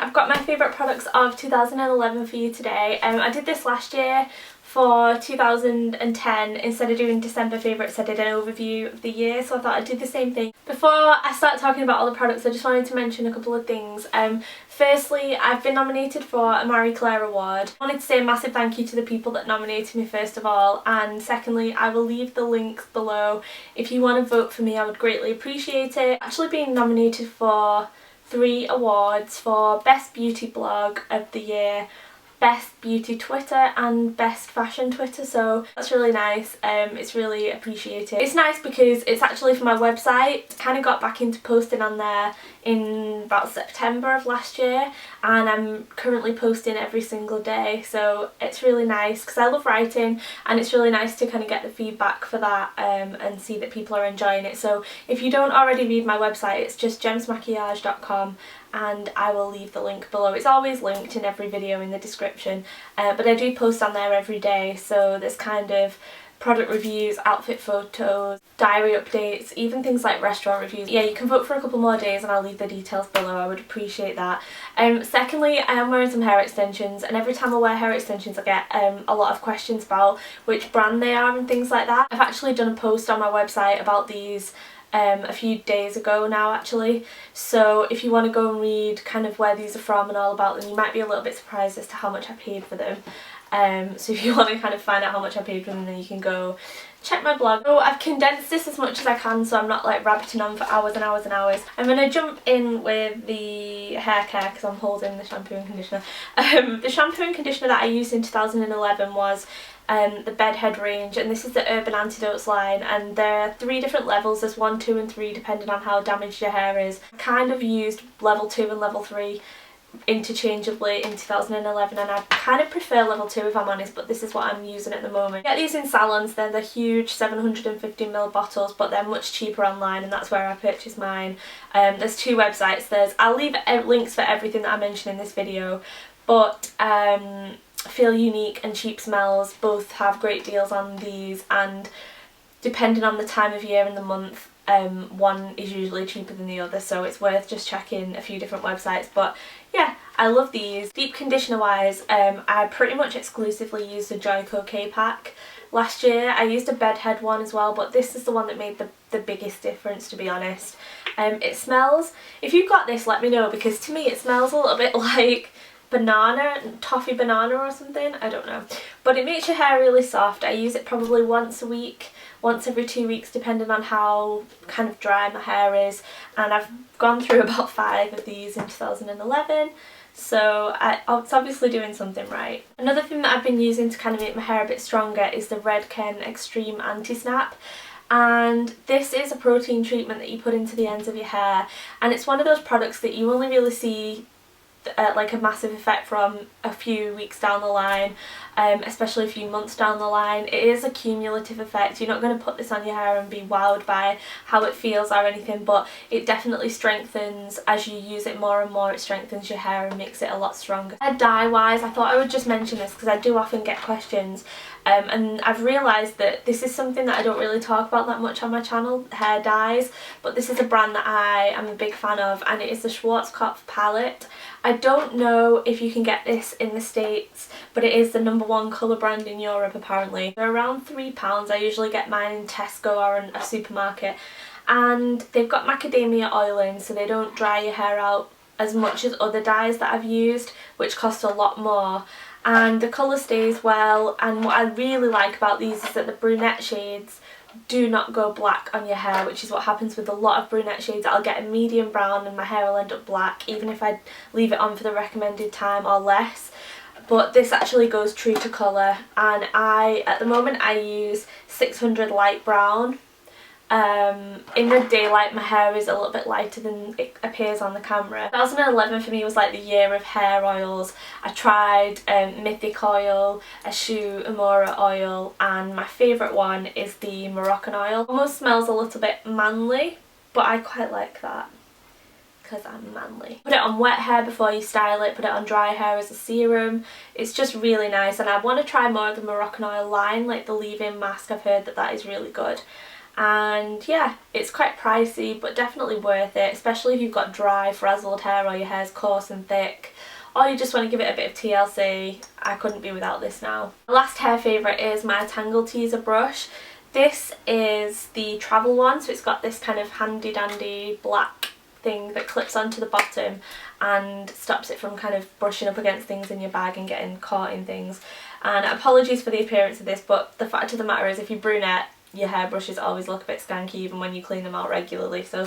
I've got my favourite products of 2011 for you today. I did this last year for 2010. Instead of doing December favourites, I did an overview of the year, so I thought I'd do the same thing. Before I start talking about all the products, I just wanted to mention a couple of things. Firstly, I've been nominated for a Marie Claire award. I wanted to say a massive thank you to the people that nominated me first of all, and secondly, I will leave the links below. If you want to vote for me, I would greatly appreciate it. I've actually been nominated for 3 awards for Best Beauty Blog of the Year, Best Beauty Twitter and Best Fashion Twitter, so that's really nice. It's really appreciated. It's nice because it's actually for my website. I kind of got back into posting on there in about September of last year, and I'm currently posting every single day, so it's really nice because I love writing, and it's really nice to kind of get the feedback for that and see that people are enjoying it. So if you don't already read my website, it's just gemsmaquillage.com, and I will leave the link below. It's always linked in every video in the description, but I do post on there every day, so there's kind of product reviews, outfit photos, diary updates, even things like restaurant reviews. Yeah, you can vote for a couple more days and I'll leave the details below. I would appreciate that. Secondly, I am wearing some hair extensions, and every time I wear hair extensions I get a lot of questions about which brand they are and things like that. I've actually done a post on my website about these a few days ago now actually, so if you want to go and read kind of where these are from and all about them, you might be a little bit surprised as to how much I paid for them. So if you want to kind of find out how much I paid for them, then you can go check my blog. So I've condensed this as much as I can, so I'm not like rabbiting on for hours and hours and hours. I'm going to jump in with the hair care because I'm holding the shampoo and conditioner. The shampoo and conditioner that I used in 2011 was the Bedhead range, and this is the Urban Antidotes line, and there are 3 different levels. There's 1, 2 and 3 depending on how damaged your hair is. I kind of used level 2 and level 3 interchangeably in 2011, and I kind of prefer level 2 if I'm honest, but this is what I'm using at the moment. You get these in Salons. They're the huge 750ml bottles, but they're much cheaper online, and that's where I purchased mine. There's 2 websites. I'll leave links for everything that I mentioned in this video, but Feel Unique and Cheap Smells both have great deals on these, and depending on the time of year and the month, one is usually cheaper than the other, so it's worth just checking a few different websites. But yeah, I love these. Deep conditioner wise, I pretty much exclusively used the Joico K-Pak. Last year I used a Bedhead one as well, but this is the one that made the biggest difference, to be honest. It smells, if you've got this let me know, because to me it smells a little bit like banana, toffee banana or something, I don't know, but it makes your hair really soft. I use it probably once a week, once every 2 weeks depending on how kind of dry my hair is, and I've gone through about 5 of these in 2011, so it's obviously doing something right. Another thing that I've been using to kind of make my hair a bit stronger is the Redken Extreme Anti-Snap, and this is a protein treatment that you put into the ends of your hair, and it's one of those products that you only really see like a massive effect from a few weeks down the line, especially a few months down the line. It is a cumulative effect. You're not going to put this on your hair and be wowed by how it feels or anything, but it definitely strengthens as you use it more and more. It strengthens your hair and makes it a lot stronger. Hair dye wise, I thought I would just mention this because I do often get questions, and I've realised that this is something that I don't really talk about that much on my channel, hair dyes, but this is a brand that I am a big fan of, and it is the Schwarzkopf palette. I don't know if you can get this in the States, but it is the #1 colour brand in Europe apparently. They're around £3. I usually get mine in Tesco or in a supermarket, and they've got macadamia oil in, so they don't dry your hair out as much as other dyes that I've used, which cost a lot more, and the colour stays well. And what I really like about these is that the brunette shades do not go black on your hair, which is what happens with a lot of brunette shades. I'll get a medium brown and my hair will end up black even if I leave it on for the recommended time or less, but this actually goes true to colour, and at the moment I use 600 light brown. In the daylight my hair is a little bit lighter than it appears on the camera. 2011 for me was like the year of hair oils. I tried Mythic oil, a Choo Amora oil, and my favourite one is the Morrocanoil. Almost smells a little bit manly, but I quite like that because I'm manly. Put it on wet hair before you style it, put it on dry hair as a serum. It's just really nice, and I want to try more of the Morrocanoil line, like the leave-in mask. I've heard that is really good. And yeah, it's quite pricey but definitely worth it, especially if you've got dry frazzled hair or your hair's coarse and thick. or you just want to give it a bit of TLC, I couldn't be without this now. My last hair favourite is my Tangle Teezer brush. This is the travel one, so it's got this kind of handy dandy black thing that clips onto the bottom and stops it from kind of brushing up against things in your bag and getting caught in things. And apologies for the appearance of this, but the fact of the matter is if you're brunette, your hairbrushes always look a bit skanky even when you clean them out regularly, so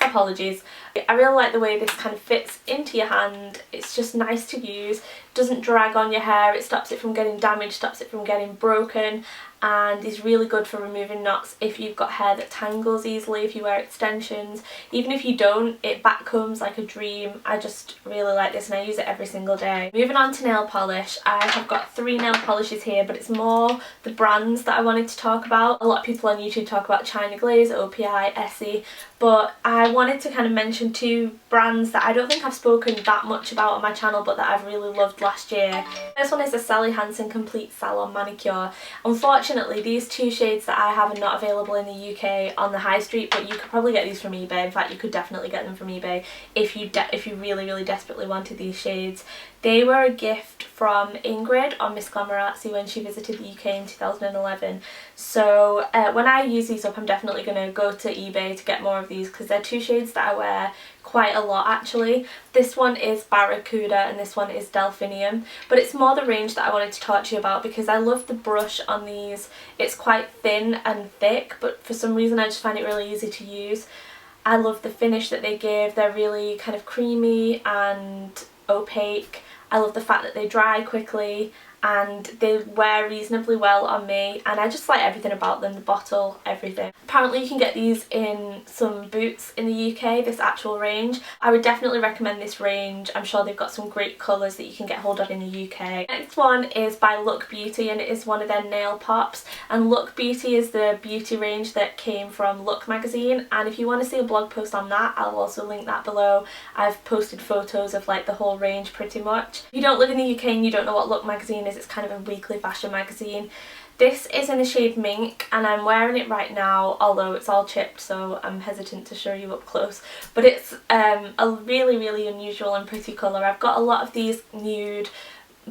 apologies. I really like the way this kind of fits into your hand. It's just nice to use, doesn't drag on your hair, it stops it from getting damaged, stops it from getting broken, and is really good for removing knots if you've got hair that tangles easily, if you wear extensions. Even if you don't, it backcombs like a dream. I just really like this and I use it every single day. Moving on to nail polish, I have got 3 nail polishes here, but it's more the brands that I wanted to talk about. A lot of people on YouTube talk about China Glaze, OPI, Essie, but I wanted to kind of mention 2 brands that I don't think I've spoken that much about on my channel but that I've really loved last year. This one is the Hansen Complete Salon Manicure. Unfortunately, these 2 shades that I have are not available in the UK on the high street, but you could probably get these from eBay. In fact, you could definitely get them from eBay if you really desperately wanted these shades. They were a gift from Ingrid on Miss Glamorazzi when she visited the UK in 2011. So when I use these up, I'm definitely going to go to eBay to get more of these because they're 2 shades that I wear quite a lot actually. This one is Barracuda and this one is Delphinium, but it's more the range that I wanted to talk to you about because I love the brush on these. It's quite thin and thick, but for some reason I just find it really easy to use. I love the finish that they give. They're really kind of creamy and opaque. I love the fact that they dry quickly and they wear reasonably well on me, and I just like everything about them, the bottle, everything. Apparently you can get these in some Boots in the UK, this actual range. I would definitely recommend this range. I'm sure they've got some great colours that you can get hold of in the UK. Next one is by Look Beauty and it is one of their nail pops, and Look Beauty is the beauty range that came from Look magazine, and if you want to see a blog post on that, I'll also link that below. I've posted photos of like the whole range pretty much. If you don't live in the UK and you don't know what Look magazine is, it's kind of a weekly fashion magazine. This is in the shade Mink and I'm wearing it right now, although it's all chipped so I'm hesitant to show you up close, but it's a really unusual and pretty colour. I've got a lot of these nude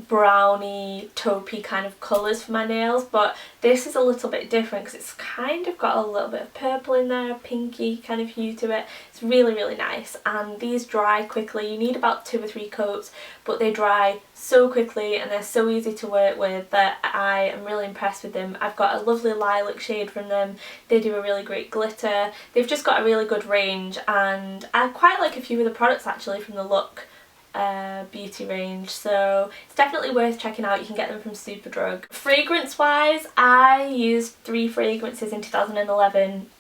browny taupey kind of colours for my nails, but this is a little bit different because it's kind of got a little bit of purple in there, a pinky kind of hue to it. It's really nice, and these dry quickly. You need about 2 or 3 coats, but they dry so quickly and they're so easy to work with that I am really impressed with them. I've got a lovely lilac shade from them. They do a really great glitter. They've just got a really good range, and I quite like a few of the products actually from the Look beauty range, so it's definitely worth checking out. You can get them from Superdrug. Fragrance wise, I used 3 fragrances in 2011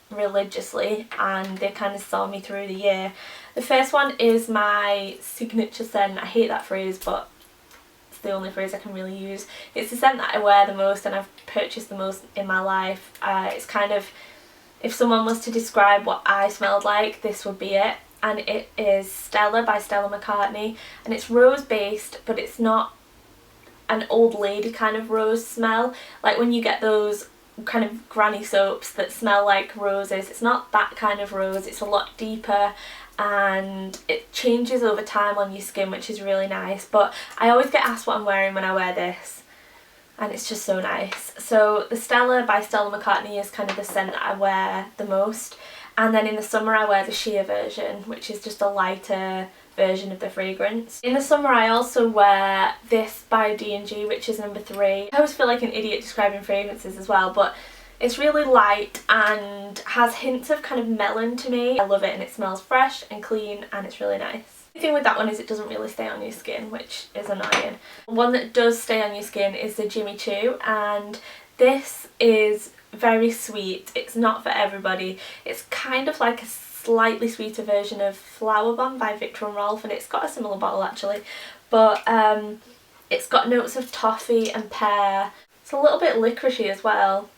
religiously and they kind of saw me through the year. The first one is my signature scent. I hate that phrase, but it's the only phrase I can really use. It's the scent that I wear the most and I've purchased the most in my life. It's kind of, if someone was to describe what I smelled like, this would be it. And it is Stella by Stella McCartney, and it's rose based, but it's not an old lady kind of rose smell like when you get those kind of granny soaps that smell like roses. It's not that kind of rose, it's a lot deeper and it changes over time on your skin, which is really nice. But I always get asked what I'm wearing when I wear this, and it's just so nice. So the Stella by Stella McCartney is kind of the scent that I wear the most. And then in the summer I wear the sheer version, which is just a lighter version of the fragrance. In the summer I also wear this by D&G, which is number 3. I always feel like an idiot describing fragrances as well, but it's really light and has hints of kind of melon to me. I love it and it smells fresh and clean and it's really nice. The thing with that one is it doesn't really stay on your skin, which is annoying. One that does stay on your skin is the Jimmy Choo, and this is very sweet. It's not for everybody. It's kind of like a slightly sweeter version of Flower Bomb by Viktor and Rolf, and it's got a similar bottle actually, but it's got notes of toffee and pear. It's a little bit licoricey as well.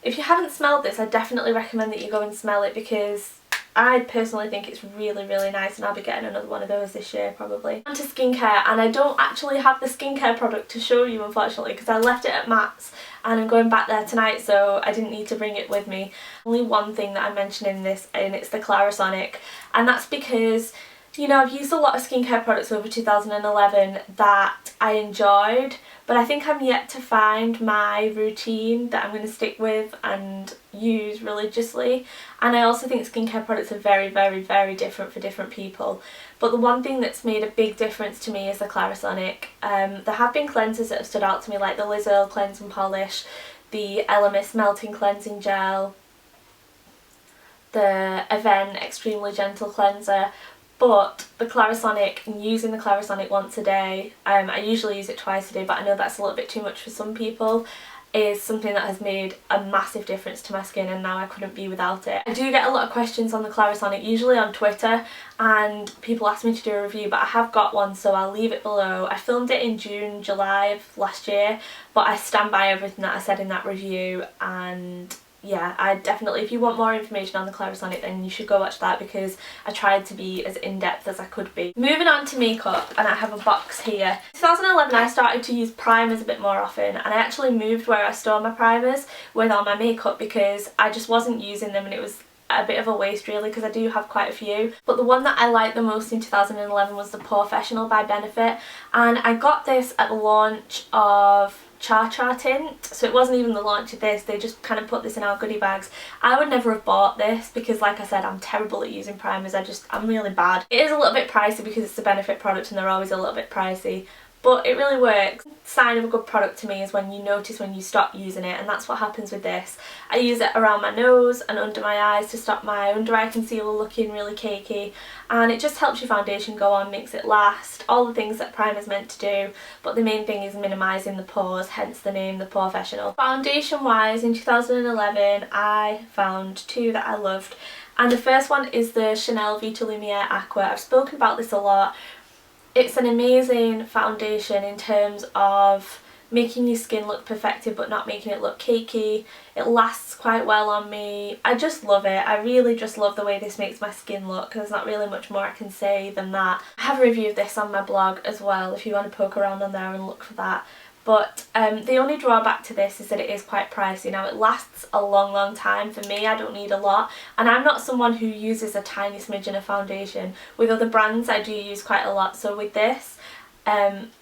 If you haven't smelled this, I definitely recommend that you go and smell it because I personally think it's really nice, and I'll be getting another one of those this year probably. On to skincare, and I don't actually have the skincare product to show you unfortunately because I left it at Matt's and I'm going back there tonight, so I didn't need to bring it with me. Only one thing that I'm mentioning in this, and it's the Clarisonic, and that's because You know, I've used a lot of skincare products over 2011 that I enjoyed, but I think I'm yet to find my routine that I'm going to stick with and use religiously. And I also think skincare products are very, very, very different for different people. But the one thing that's made a big difference to me is the Clarisonic. There have been cleansers that have stood out to me, like the Liz Earle Cleanse and Polish, the Elemis Melting Cleansing Gel, the Aven Extremely Gentle Cleanser. But the Clarisonic, and using the Clarisonic once a day, I usually use it twice a day, but I know that's a little bit too much for some people, is something that has made a massive difference to my skin, and now I couldn't be without it. I do get a lot of questions on the Clarisonic, usually on Twitter, and people ask me to do a review, but I have got one, so I'll leave it below. I filmed it in June, July of last year, but I stand by everything that I said in that review, and yeah, I definitely, if you want more information on the Clarisonic, then you should go watch that, because I tried to be as in-depth as I could be. Moving on to makeup, and I have a box here. In 2011 I started to use primers a bit more often, and I actually moved where I store my primers with all my makeup because I just wasn't using them, and it was a bit of a waste really, because I do have quite a few. But the one that I liked the most in 2011 was the Professional by Benefit, and I got this at the launch of Cha Cha Tint, so it wasn't even the launch of this, they just kind of put this in our goodie bags. I would never have bought this because, like I said, I'm terrible at using primers, I'm really bad. It is a little bit pricey because it's a Benefit product and they're always a little bit pricey, but it really works. Sign of a good product to me is when you notice when you stop using it, and that's what happens with this. I use it around my nose and under my eyes to stop my under eye concealer looking really cakey, and it just helps your foundation go on, makes it last, all the things that primer's meant to do, but the main thing is minimising the pores, hence the name The Professional. Foundation wise, in 2011 I found two that I loved, and the first one is the Chanel Vitalumiere Aqua. I've spoken about this a lot. It's an amazing foundation in terms of making your skin look perfected but not making it look cakey. It lasts quite well on me. I just love it. I really just love the way this makes my skin look. There's not really much more I can say than that. I have a review of this on my blog as well if you want to poke around on there and look for that. But the only drawback to this is that it is quite pricey. Now, it lasts a long time for me. I don't need a lot, and I'm not someone who uses a tiny smidgen of foundation. With other brands I do use quite a lot, so with this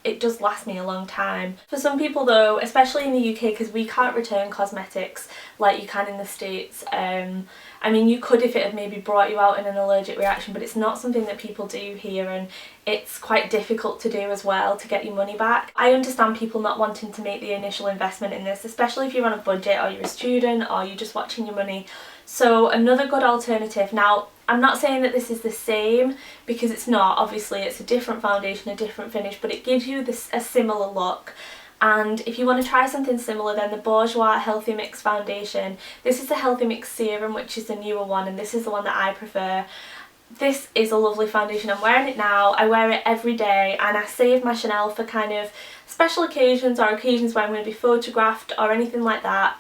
it does last me a long time. For some people though, especially in the UK, because we can't return cosmetics like you can in the States, I mean you could if it had maybe brought you out in an allergic reaction, but it's not something that people do here, and it's quite difficult to do as well to get your money back. I understand people not wanting to make the initial investment in this, especially if you're on a budget or you're a student or you're just watching your money. So another good alternative. Now, I'm not saying that this is the same because it's not, obviously it's a different foundation, a different finish, but it gives you a similar look. And if you want to try something similar, then the Bourjois Healthy Mix Foundation. This is the Healthy Mix Serum, which is the newer one, and this is the one that I prefer. This is a lovely foundation. I'm wearing it now. I wear it every day, and I save my Chanel for kind of special occasions or occasions where I'm going to be photographed or anything like that.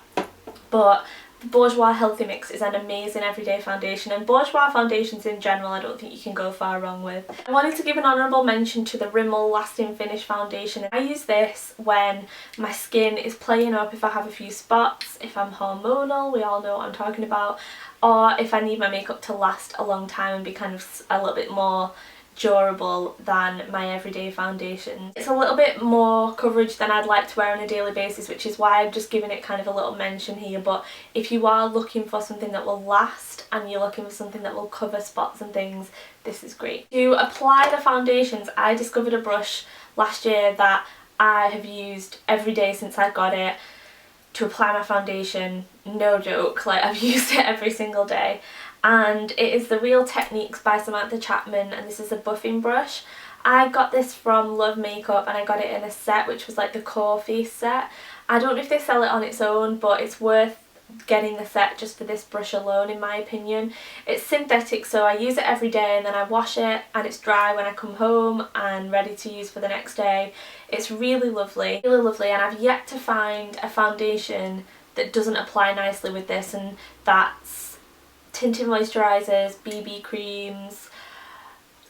But the Bourjois Healthy Mix is an amazing everyday foundation, and Bourjois foundations in general I don't think you can go far wrong with. I wanted to give an honourable mention to the Rimmel Lasting Finish Foundation. I use this when my skin is playing up, if I have a few spots, if I'm hormonal, we all know what I'm talking about, or if I need my makeup to last a long time and be kind of a little bit more durable than my everyday foundation. It's a little bit more coverage than I'd like to wear on a daily basis, which is why I'm just giving it kind of a little mention here. But if you are looking for something that will last and you're looking for something that will cover spots and things, this is great. To apply the foundations, I discovered a brush last year that I have used every day since I got it to apply my foundation. No joke, like I've used it every single day. And it is the Real Techniques by Samantha Chapman, and this is a buffing brush. I got this from Love Makeup and I got it in a set which was like the core face set. I don't know if they sell it on its own, but it's worth getting the set just for this brush alone in my opinion. It's synthetic, so I use it every day and then I wash it and it's dry when I come home and ready to use for the next day. It's really lovely, and I've yet to find a foundation that doesn't apply nicely with this, and that's tinted moisturisers, BB creams,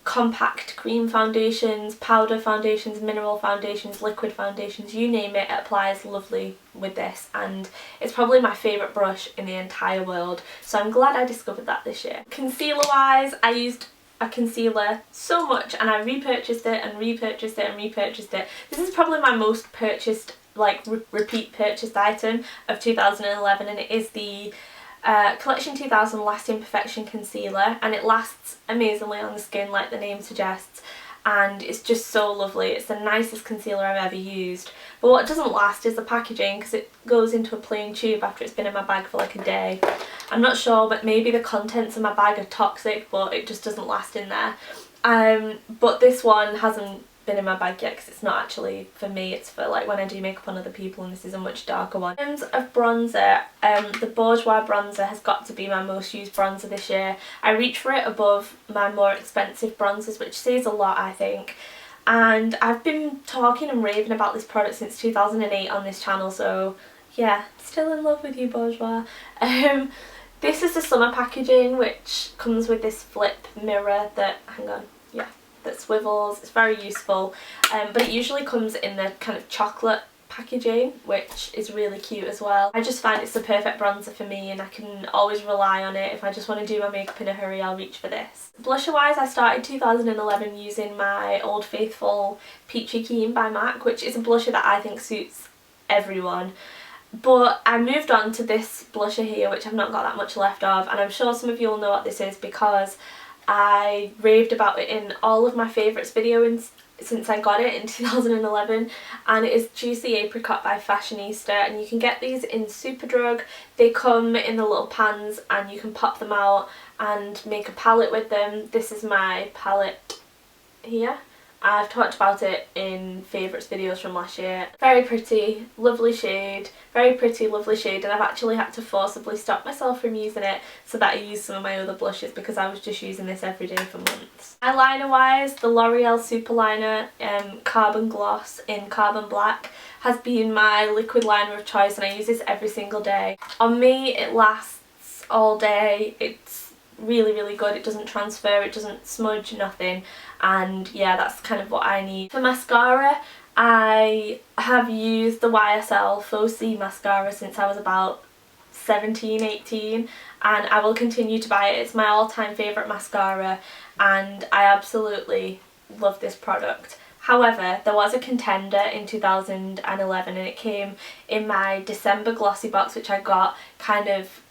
compact cream foundations, powder foundations, mineral foundations, liquid foundations, you name it, it applies lovely with this, and it's probably my favourite brush in the entire world, so I'm glad I discovered that this year. Concealer wise, I used a concealer so much, and I repurchased it and repurchased it and repurchased it. This is probably my most purchased, like repeat purchased item of 2011, and it is the Collection 2000 Lasting Perfection Concealer, and it lasts amazingly on the skin like the name suggests, and it's just so lovely. It's the nicest concealer I've ever used. But what doesn't last is the packaging, because it goes into a plain tube after it's been in my bag for like a day. I'm not sure, but maybe the contents of my bag are toxic, but it just doesn't last in there. But this one hasn't been in my bag yet because it's not actually for me, it's for like when I do makeup on other people, and this is a much darker one. In terms of bronzer, the Bourjois Bronzer has got to be my most used bronzer this year. I reach for it above my more expensive bronzers, which says a lot, I think. And I've been talking and raving about this product since 2008 on this channel, so yeah, still in love with you, Bourjois. This is the summer packaging, which comes with this flip mirror that, hang on, yeah, that swivels. It's very useful, but it usually comes in the kind of chocolate packaging, which is really cute as well. I just find it's the perfect bronzer for me, and I can always rely on it. If I just want to do my makeup in a hurry, I'll reach for this. Blusher wise, I started 2011 using my Old Faithful Peachy Keen by MAC, which is a blusher that I think suits everyone. But I moved on to this blusher here, which I've not got that much left of, and I'm sure some of you will know what this is because I raved about it in all of my favourites videos since I got it in 2011, and it is Juicy Apricot by Fashionista, and you can get these in Superdrug. They come in the little pans and you can pop them out and make a palette with them. This is my palette here. I've talked about it in favourites videos from last year. Very pretty, lovely shade, very pretty, lovely shade, and I've actually had to forcibly stop myself from using it so that I use some of my other blushes because I was just using this every day for months. Eyeliner wise, the L'Oreal Superliner Carbon Gloss in Carbon Black has been my liquid liner of choice, and I use this every single day. On me, it lasts all day. It's really good. It doesn't transfer, it doesn't smudge, nothing, and yeah, that's kind of what I need. For mascara, I have used the YSL Faux Cils mascara since I was about 17, 18, and I will continue to buy it. It's my all-time favourite mascara, and I absolutely love this product. However, there was a contender in 2011, and it came in my December glossy box, which I got kind of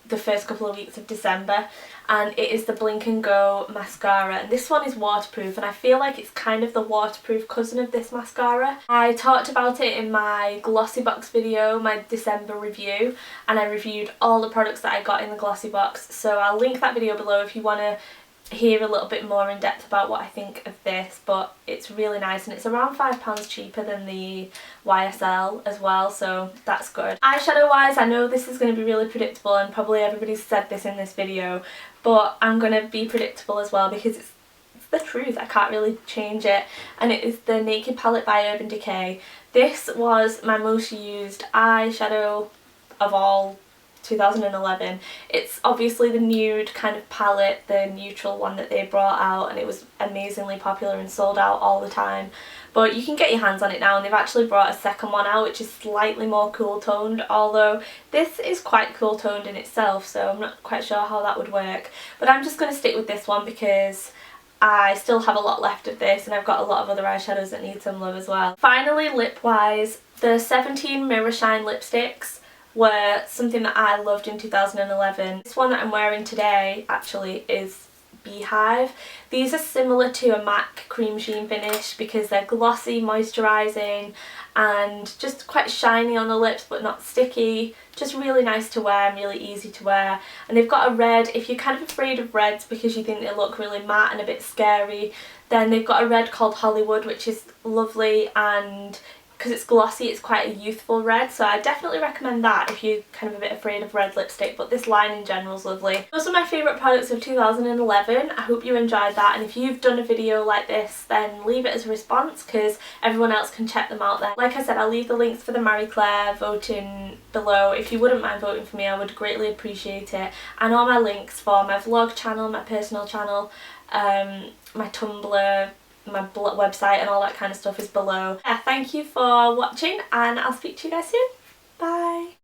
the first couple of weeks of December, and it is the Blink and Go mascara, and this one is waterproof, and I feel like it's kind of the waterproof cousin of this mascara. I talked about it in my glossy box video, my December review, and I reviewed all the products that I got in the glossy box, so I'll link that video below if you want to hear a little bit more in depth about what I think of this. But it's really nice, and it's around £5 cheaper than the YSL as well, so that's good. Eyeshadow wise, I know this is going to be really predictable, and probably everybody's said this in this video, but I'm going to be predictable as well because it's the truth, I can't really change it, and it is the Naked palette by Urban Decay. This was my most used eyeshadow of all 2011. It's obviously the nude kind of palette, the neutral one that they brought out, and it was amazingly popular and sold out all the time. But you can get your hands on it now, and they've actually brought a second one out which is slightly more cool toned, although this is quite cool toned in itself, so I'm not quite sure how that would work. But I'm just going to stick with this one because I still have a lot left of this, and I've got a lot of other eyeshadows that need some love as well. Finally, lip wise, the 17 Mirror Shine lipsticks were something that I loved in 2011. This one that I'm wearing today actually is Beehive. These are similar to a MAC cream sheen finish because they're glossy, moisturising, and just quite shiny on the lips but not sticky. Just really nice to wear and really easy to wear. And they've got a red, if you're kind of afraid of reds because you think they look really matte and a bit scary, then they've got a red called Hollywood, which is lovely, and because it's glossy, it's quite a youthful red, so I definitely recommend that if you're kind of a bit afraid of red lipstick. But this line in general is lovely. Those are my favourite products of 2011. I hope you enjoyed that, and if you've done a video like this, then leave it as a response because everyone else can check them out there. Like I said, I'll leave the links for the Marie Claire voting below. If you wouldn't mind voting for me, I would greatly appreciate it. And all my links for my vlog channel, my personal channel, my Tumblr, my website and all that kind of stuff is below. Yeah, thank you for watching, and I'll speak to you guys soon. Bye!